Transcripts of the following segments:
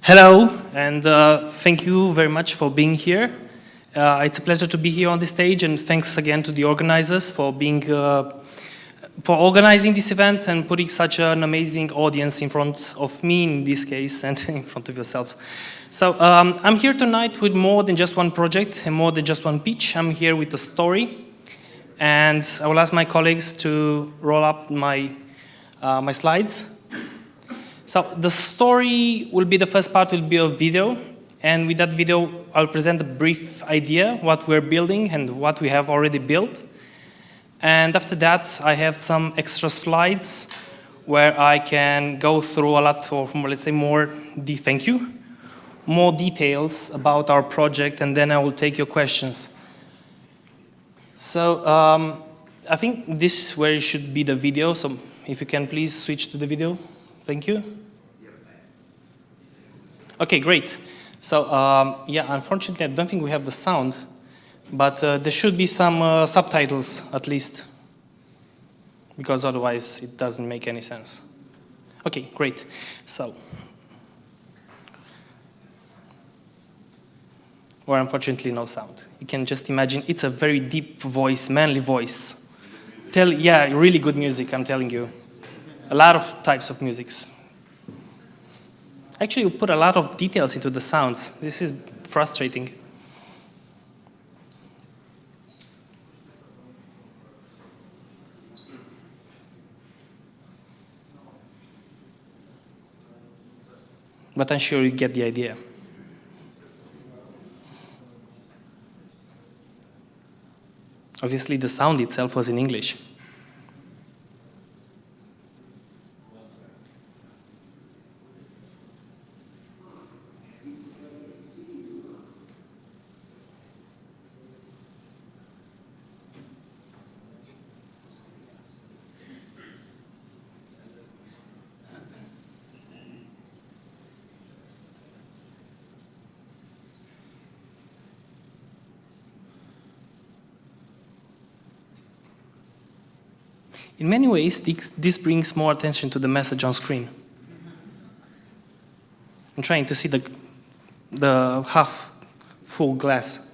Hello, and thank you very much for being here. It's a pleasure to be here on the stage, and thanks again to the organizers for organizing this event and putting such an amazing audience in front of me in this case, and in front of yourselves. So I'm here tonight with more than just one project and more than just one pitch. I'm here with a story, and I will ask my colleagues to roll up my slides. So the story will be, the first part will be a video, and with that video I'll present a brief idea what we're building and what we have already built. And after that I have some extra slides where I can go through a lot of, let's say, more details about our project, and then I will take your questions. So I think this is where it should be the video, so if you can please switch to the video. Thank you. Okay, great. So, yeah, unfortunately, I don't think we have the sound, but there should be some subtitles at least, because otherwise it doesn't make any sense. Okay, great. So, or unfortunately, no sound. You can just imagine it's a very deep voice, manly voice. Yeah, really good music, I'm telling you. A lot of types of musics. Actually, we put a lot of details into the sounds. This is frustrating. But I'm sure you get the idea. Obviously, the sound itself was in English. In many ways, this brings more attention to the message on screen. I'm trying to see the half full glass.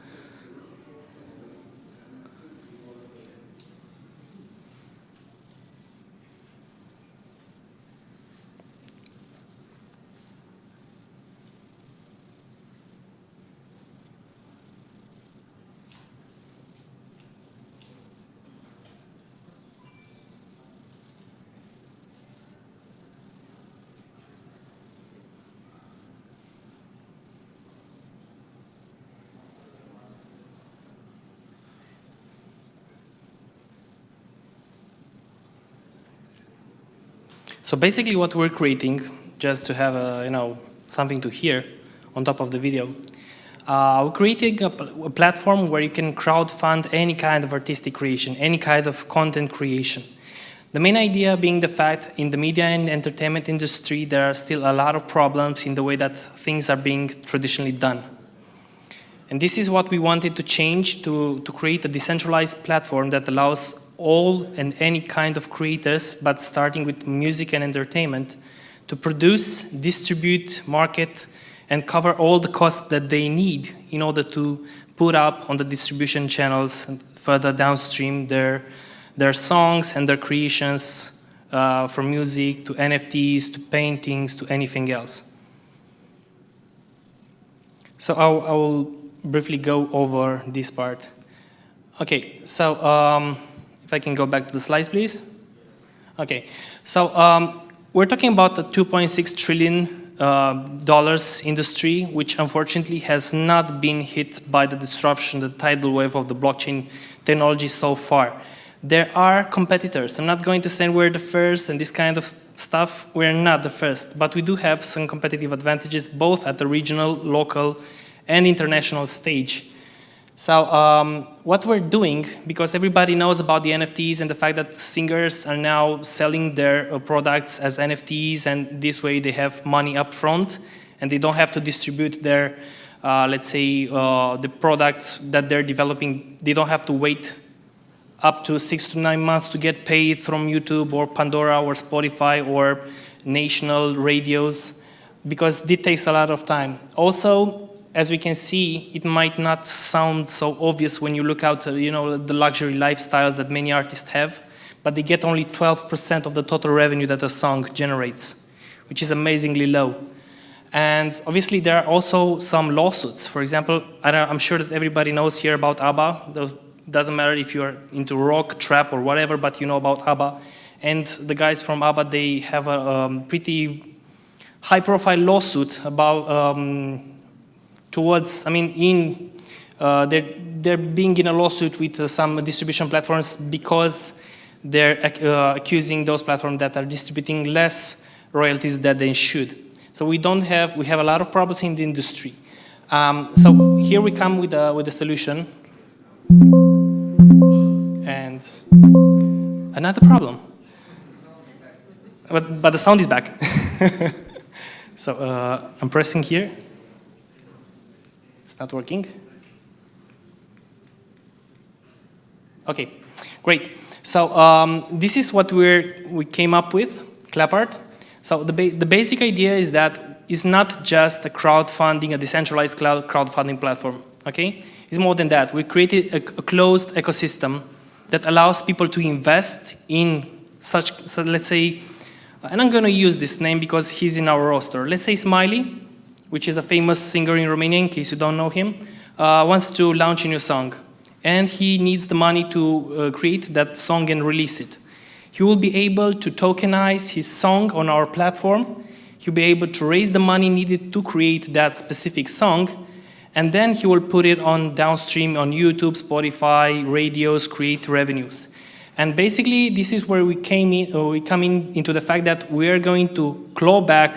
So basically what we're creating, just to have something to hear on top of the video, we're creating a platform where you can crowdfund any kind of artistic creation, any kind of content creation. The main idea being the fact in the media and entertainment industry there are still a lot of problems in the way that things are being traditionally done. And this is what we wanted to change, to create a decentralized platform that allows all and any kind of creators, but starting with music and entertainment, to produce, distribute, market, and cover all the costs that they need in order to put up on the distribution channels and further downstream their songs and their creations, from music to NFTs to paintings to anything else. So I will briefly go over this part. Okay, so if I can go back to the slides, please. Okay, so we're talking about a $2.6 trillion industry, which unfortunately has not been hit by the disruption, the tidal wave of the blockchain technology so far. There are competitors. I'm not going to say we're the first and this kind of stuff. We're not the first, but we do have some competitive advantages both at the regional, local, and international stage. So what we're doing, because everybody knows about the NFTs and the fact that singers are now selling their products as NFTs, and this way they have money up front and they don't have to distribute their, let's say, the products that they're developing. They don't have to wait up to 6 to 9 months to get paid from YouTube or Pandora or Spotify or national radios. because it takes a lot of time. Also, as we can see, it might not sound so obvious when you look out, the luxury lifestyles that many artists have, but they get only 12% of the total revenue that a song generates, which is amazingly low. And obviously, there are also some lawsuits. For example, I'm sure that everybody knows here about ABBA. Doesn't matter if you're into rock, trap, or whatever, but you know about ABBA. And the guys from ABBA, they have a pretty high-profile lawsuit about they're being in a lawsuit with some distribution platforms because they're accusing those platforms that are distributing less royalties than they should. So we have a lot of problems in the industry. So here we come with a solution. And another problem. But the sound is back. So I'm pressing here. It's not working. Okay, great. So this is what we came up with, Clapart. So the basic idea is that it's not just a crowdfunding, a decentralized crowdfunding platform. Okay, it's more than that. We created a closed ecosystem that allows people to invest in so let's say, and I'm going to use this name because he's in our roster. Let's say Smiley, which is a famous singer in Romania, in case you don't know him, wants to launch a new song. And he needs the money to create that song and release it. He will be able to tokenize his song on our platform. He'll be able to raise the money needed to create that specific song. And then he will put it on downstream on YouTube, Spotify, radios, create revenues. And basically, this is where we come into the fact that we are going to claw back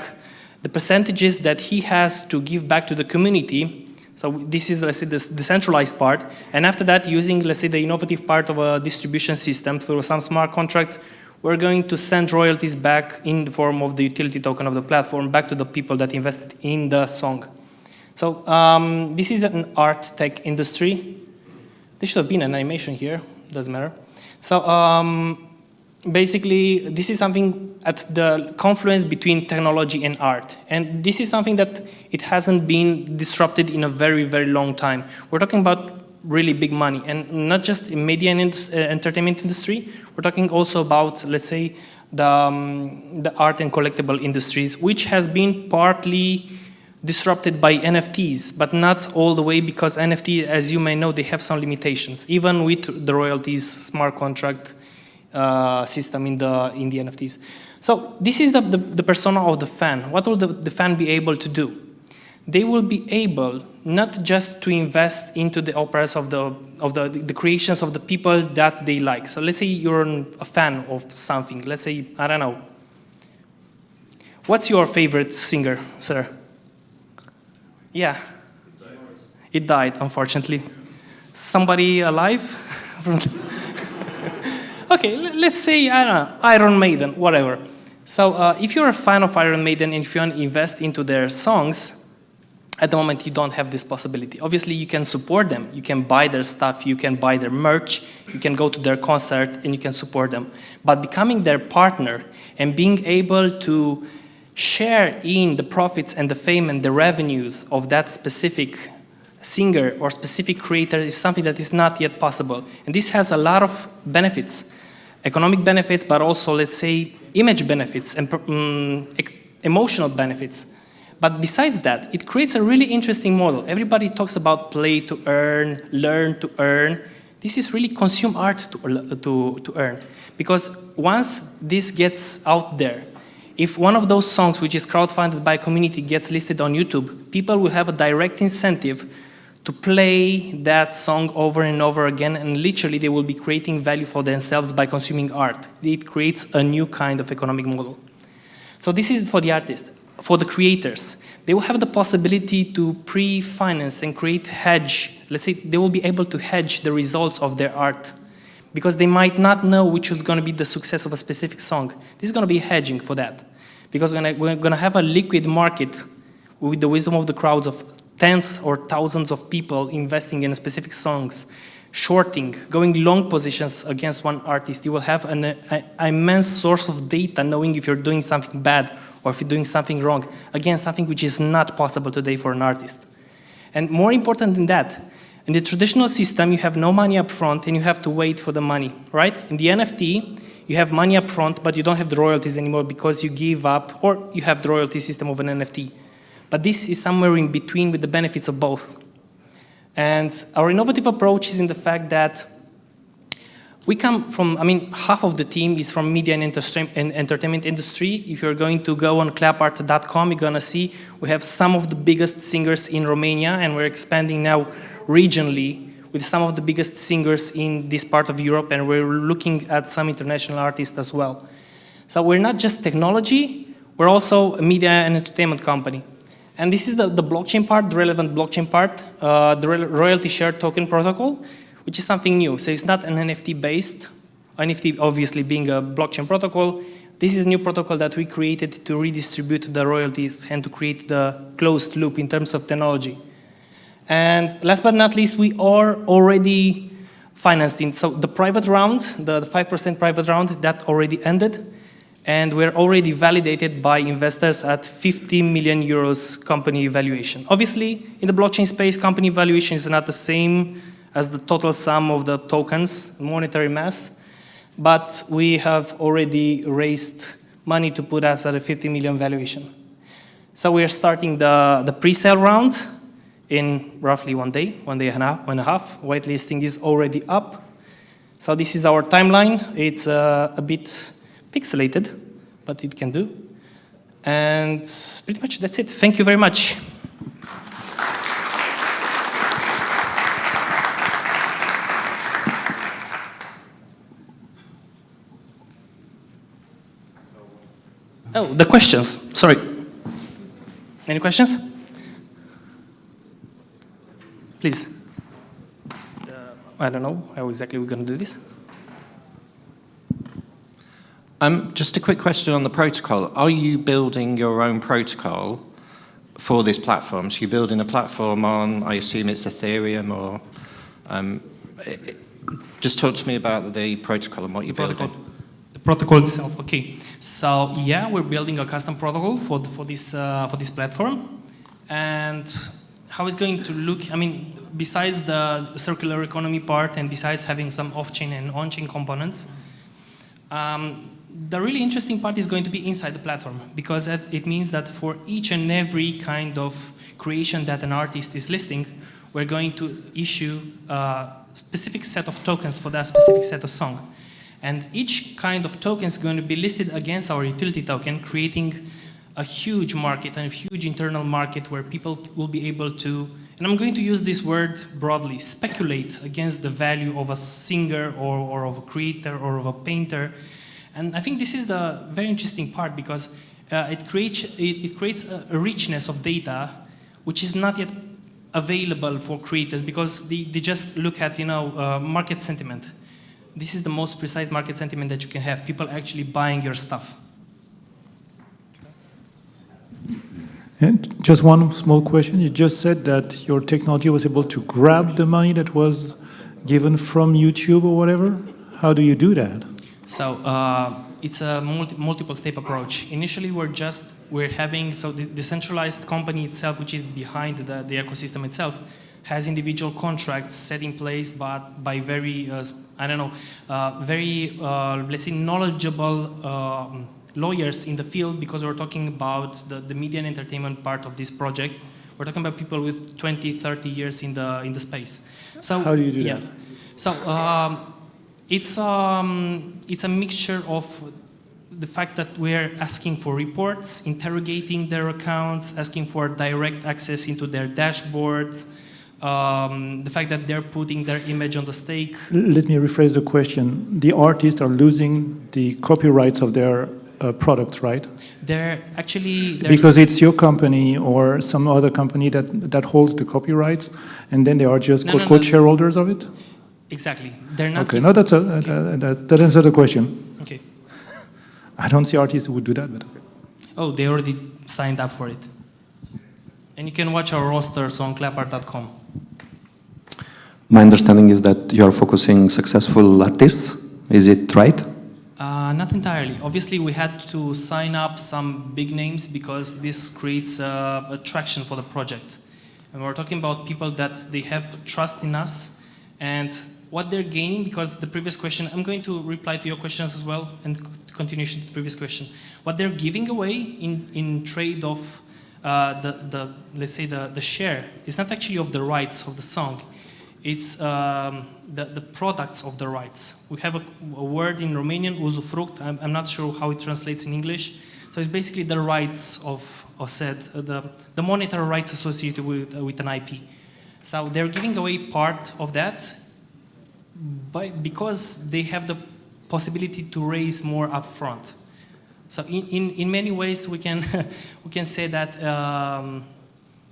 the percentages that he has to give back to the community. So this is, let's say, the decentralized part. And after that, using, let's say, the innovative part of a distribution system through some smart contracts, we're going to send royalties back in the form of the utility token of the platform back to the people that invested in the song. So this is an art tech industry. There should have been an animation here. Doesn't matter. So basically, this is something at the confluence between technology and art. And this is something that it hasn't been disrupted in a very, very long time. We're talking about really big money, and not just in media and entertainment industry. We're talking also about, let's say, the art and collectible industries, which has been partly disrupted by NFTs, but not all the way, because NFT, as you may know, they have some limitations, even with the royalties smart contract system in the NFTs. So this is the persona of the fan. What will the fan be able to do? They will be able not just to invest into the operas of the creations of the people that they like. So let's say you're a fan of something. Let's say, I don't know. What's your favorite singer, sir? Yeah. It died, unfortunately. Somebody alive? Okay, let's say, I don't know, Iron Maiden, whatever. So if you're a fan of Iron Maiden and if you want to invest into their songs, at the moment you don't have this possibility. Obviously, you can support them. You can buy their stuff, you can buy their merch, you can go to their concert, and you can support them. But becoming their partner and being able to share in the profits and the fame and the revenues of that specific singer or specific creator is something that is not yet possible. And this has a lot of benefits, economic benefits, but also, let's say, image benefits and emotional benefits. But besides that, it creates a really interesting model. Everybody talks about play to earn, learn to earn. This is really consume art to earn. Because once this gets out there, if one of those songs which is crowdfunded by a community gets listed on YouTube, people will have a direct incentive to play that song over and over again, and literally they will be creating value for themselves by consuming art. It creates a new kind of economic model. So this is for the artist. For the creators, they will have the possibility to pre-finance and create hedge. Let's say they will be able to hedge the results of their art because they might not know which is going to be the success of a specific song. This is going to be hedging for that because we're going to have a liquid market with the wisdom of the crowds of tens or thousands of people investing in specific songs, shorting, going long positions against one artist, you will have an immense source of data knowing if you're doing something bad or if you're doing something wrong. Again, something which is not possible today for an artist. And more important than that, in the traditional system, you have no money up front and you have to wait for the money, right? In the NFT, you have money up front, but you don't have the royalties anymore because you give up, or you have the royalty system of an NFT. But this is somewhere in between with the benefits of both. And our innovative approach is in the fact that we come from, half of the team is from media and entertainment industry. If you're going to go on Clapart.com, you're going to see we have some of the biggest singers in Romania, and we're expanding now regionally with some of the biggest singers in this part of Europe, and we're looking at some international artists as well. So we're not just technology, we're also a media and entertainment company. And this is the blockchain part, the relevant blockchain part, the royalty share token protocol, which is something new. So it's not an NFT-based, NFT obviously being a blockchain protocol. This is a new protocol that we created to redistribute the royalties and to create the closed loop in terms of technology. And last but not least, we are already financed in. So the private round, the 5% private round, that already ended. And we're already validated by investors at 50 million euros company valuation. Obviously, in the blockchain space, company valuation is not the same as the total sum of the tokens, monetary mass, but we have already raised money to put us at a 50 million valuation. So we are starting the pre-sale round in roughly one day and a half. Whitelisting is already up. So this is our timeline. It's a bit pixelated, but it can do. And pretty much that's it. Thank you very much. Oh, the questions. Sorry. Any questions? Please. I don't know how exactly we're going to do this. Just a quick question on the protocol. Are you building your own protocol for this platform? So you're building a platform on, I assume it's Ethereum, or just talk to me about the protocol and what you're building. The protocol itself, okay. So yeah, we're building a custom protocol for this platform, and how it's going to look. Besides the circular economy part, and besides having some off-chain and on-chain components. The really interesting part is going to be inside the platform, because it means that for each and every kind of creation that an artist is listing, we're going to issue a specific set of tokens for that specific set of song. And each kind of token is going to be listed against our utility token, creating a huge market and a huge internal market where people will be able to, and I'm going to use this word broadly, speculate against the value of a singer or of a creator or of a painter. And I think this is the very interesting part, because it creates a richness of data which is not yet available for creators, because they just look at market sentiment. This is the most precise market sentiment that you can have, people actually buying your stuff. And just one small question. You just said that your technology was able to grab the money that was given from YouTube or whatever. How do you do that? So it's a multiple step approach. Initially, we're having, so the decentralized company itself, which is behind the ecosystem itself, has individual contracts set in place, but by very, let's say, knowledgeable lawyers in the field, because we're talking about the media and entertainment part of this project. We're talking about people with 20, 30 years in the space. So how do you do that? So it's a mixture of the fact that we're asking for reports, interrogating their accounts, asking for direct access into their dashboards, the fact that they're putting their image on the stake. Let me rephrase the question. The artists are losing the copyrights of their products, right? They're actually... Because it's your company or some other company that holds the copyrights, and then they are just quote shareholders of it? Exactly. They're not... Okay, no, that answers the question. Okay. I don't see artists who would do that, but... Oh, they already signed up for it. And you can watch our rosters on Clapart.com. My understanding is that you are focusing successful artists. Is it right? Not entirely. Obviously, we had to sign up some big names because this creates attraction for the project. And we're talking about people that they have trust in us and what they're gaining, because the previous question, I'm going to reply to your questions as well and continuation to the previous question. What they're giving away in trade of let's say the share is not actually of the rights of the song. It's the products of the rights. We have a word in Romanian, usufruct. I'm not sure how it translates in English. So it's basically the rights of the monetary rights associated with an IP. So they're giving away part of that because they have the possibility to raise more upfront. So in many ways we can we can say that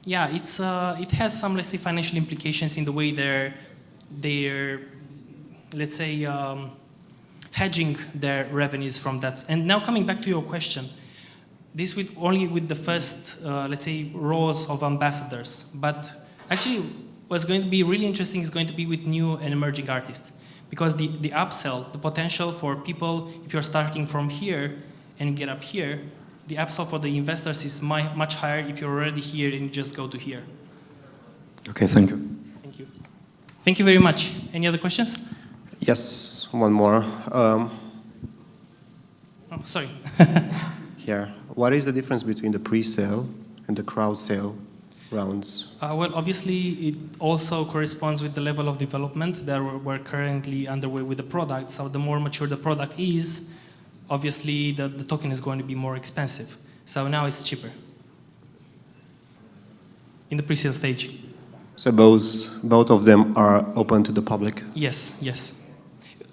yeah, it has some, let's say, financial implications in the way they're let's say hedging their revenues from that. And now coming back to your question, this only with the first let's say rows of ambassadors, but actually what's going to be really interesting is going to be with new and emerging artists, because the upsell, the potential for people, if you're starting from here and you get up here, the upsell for the investors is much higher if you're already here and you just go to here. Okay, thank you. Thank you. Thank you very much. Any other questions? Yes, one more. Oh, sorry. Here. What is the difference between the pre-sale and the crowd sale rounds? Well, obviously, it also corresponds with the level of development that we're currently underway with the product. So the more mature the product is, obviously, the token is going to be more expensive. So now it's cheaper in the pre-sale stage. So both of them are open to the public? Yes, yes.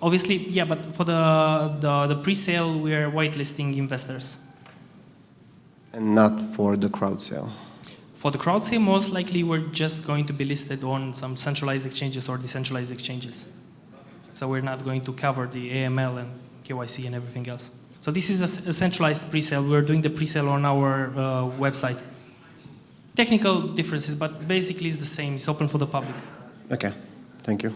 Obviously, yeah, but for the pre-sale, we are whitelisting investors. And not for the crowd sale? For the crowd sale, most likely we're just going to be listed on some centralized exchanges or decentralized exchanges. So we're not going to cover the AML and KYC and everything else. So this is a centralized pre-sale. We're doing the pre-sale on our website. Technical differences, but basically it's the same. It's open for the public. Okay, thank you.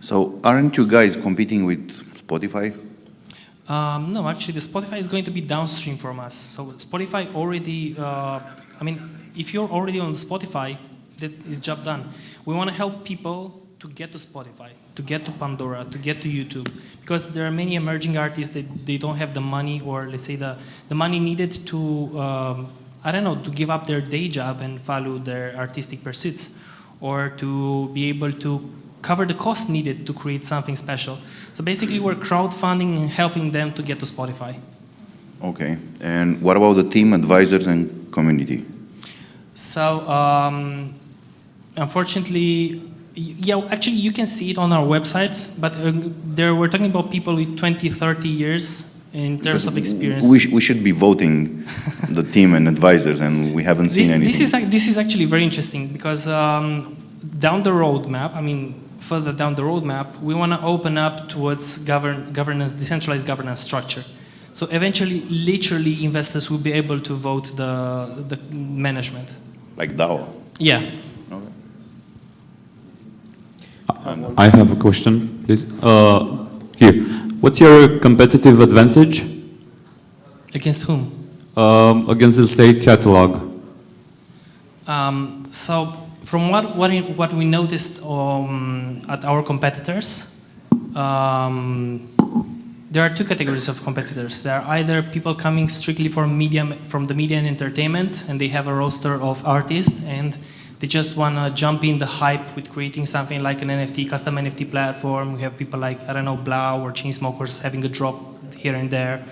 So aren't you guys competing with Spotify? No, actually, the Spotify is going to be downstream from us. So Spotify already, I mean, if you're already on Spotify, that is job done. We want to help people to get to Spotify, to get to Pandora, to get to YouTube, because there are many emerging artists that they don't have the money, or let's say the money needed to, I don't know, to give up their day job and follow their artistic pursuits, or to be able to cover the cost needed to create something special. So basically we're crowdfunding and helping them to get to Spotify. Okay, and what about the team, advisors, and community? So unfortunately, yeah, actually you can see it on our website, but there we're talking about people with 20, 30 years in terms of experience. We should be voting the team and advisors, and we haven't seen anything. This is actually very interesting, because down the roadmap, I mean, further down the roadmap, we want to open up towards governance, decentralized governance structure. So eventually, literally, investors will be able to vote the management. Like DAO? Yeah. Okay. I have a question, please. Here, what's your competitive advantage? Against whom? Against the state catalog. So from what we noticed at our competitors, there are two categories of competitors. There are either people coming strictly from the media and entertainment, and they have a roster of artists, and they just want to jump in the hype with creating something like an NFT, custom NFT platform. We have people like, I don't know, Blau or Chainsmokers having a drop here and there.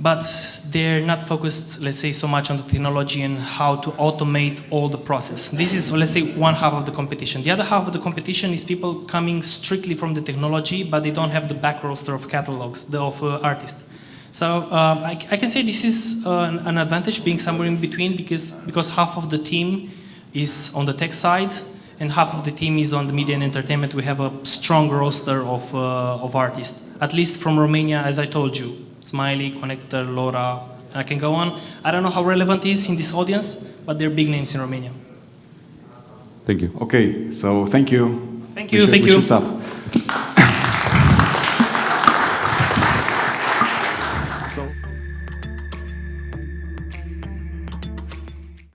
But they're not focused, let's say, so much on the technology and how to automate all the process. This is, let's say, one half of the competition. The other half of the competition is people coming strictly from the technology, but they don't have the back roster of catalogs, of artists. So I can say this is an advantage, being somewhere in between, because half of the team is on the tech side and half of the team is on the media and entertainment. We have a strong roster of artists, at least from Romania, as I told you. Smiley, Connector, Laura, and I can go on. I don't know how relevant it is in this audience, but they're big names in Romania. Thank you. Okay, so thank you. Thank you, thank We you. should stop.